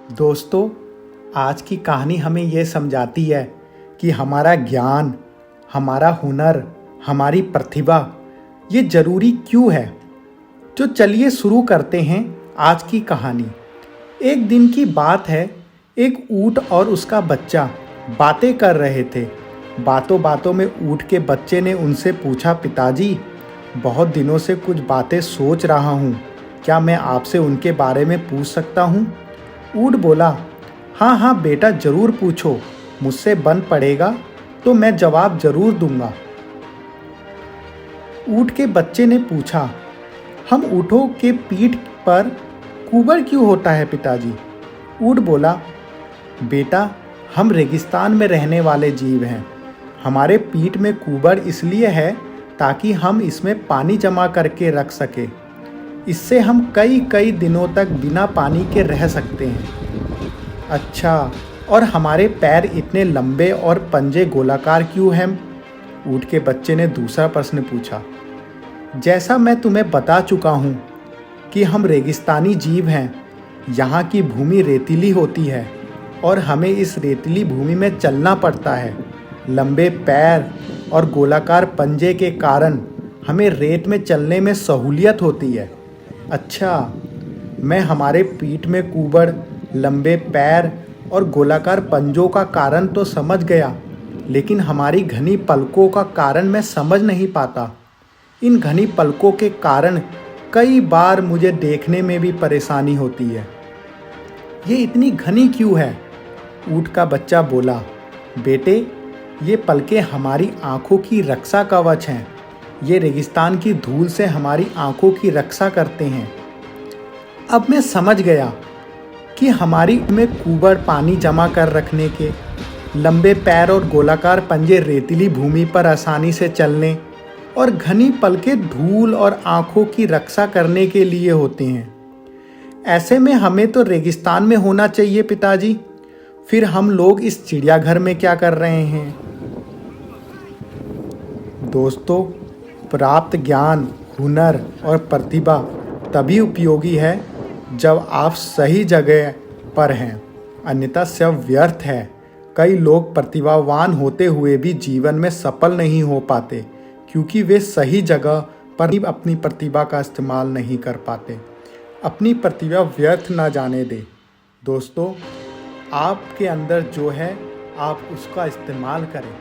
दोस्तों, आज की कहानी हमें ये समझाती है कि हमारा ज्ञान, हमारा हुनर, हमारी प्रतिभा ये ज़रूरी क्यों है। तो चलिए शुरू करते हैं आज की कहानी। एक दिन की बात है, एक ऊँट और उसका बच्चा बातें कर रहे थे। बातों बातों में ऊँट के बच्चे ने उनसे पूछा, पिताजी, बहुत दिनों से कुछ बातें सोच रहा हूँ, क्या मैं आपसे उनके बारे में पूछ सकता हूँ? ऊँट बोला, हाँ हाँ बेटा, ज़रूर पूछो, मुझसे बन पड़ेगा तो मैं जवाब ज़रूर दूंगा। ऊँट के बच्चे ने पूछा, हम ऊँटों के पीठ पर कुबर क्यों होता है पिताजी? ऊँट बोला, बेटा, हम रेगिस्तान में रहने वाले जीव हैं। हमारे पीठ में कुबर इसलिए है ताकि हम इसमें पानी जमा करके रख सके। इससे हम कई कई दिनों तक बिना पानी के रह सकते हैं। अच्छा, और हमारे पैर इतने लंबे और पंजे गोलाकार क्यों हैं? ऊँट के बच्चे ने दूसरा प्रश्न पूछा। जैसा मैं तुम्हें बता चुका हूँ कि हम रेगिस्तानी जीव हैं। यहाँ की भूमि रेतीली होती है और हमें इस रेतीली भूमि में चलना पड़ता है। लंबे पैर और गोलाकार पंजे के कारण हमें रेत में चलने में सहूलियत होती है। अच्छा, मैं हमारे पीठ में कुबड़, लंबे पैर और गोलाकार पंजों का कारण तो समझ गया, लेकिन हमारी घनी पलकों का कारण मैं समझ नहीं पाता। इन घनी पलकों के कारण कई बार मुझे देखने में भी परेशानी होती है। ये इतनी घनी क्यों है? ऊँट का बच्चा बोला, बेटे, ये पलकें हमारी आँखों की रक्षा कवच हैं। ये रेगिस्तान की धूल से हमारी आँखों की रक्षा करते हैं। अब मैं समझ गया कि हमारी में कुबड़ पानी जमा कर रखने के, लंबे पैर और गोलाकार पंजे रेतीली भूमि पर आसानी से चलने और घनी पलकें धूल और आँखों की रक्षा करने के लिए होते हैं। ऐसे में हमें तो रेगिस्तान में होना चाहिए पिताजी। फिर हम लोग इस चिड़ियाघर में क्या कर रहे हैं? दोस्तों, प्राप्त ज्ञान, हुनर और प्रतिभा तभी उपयोगी है जब आप सही जगह पर हैं, अन्यथा सब व्यर्थ है। कई लोग प्रतिभावान होते हुए भी जीवन में सफल नहीं हो पाते क्योंकि वे सही जगह पर अपनी प्रतिभा का इस्तेमाल नहीं कर पाते। अपनी प्रतिभा व्यर्थ ना जाने दें। दोस्तों, आपके अंदर जो है आप उसका इस्तेमाल करें।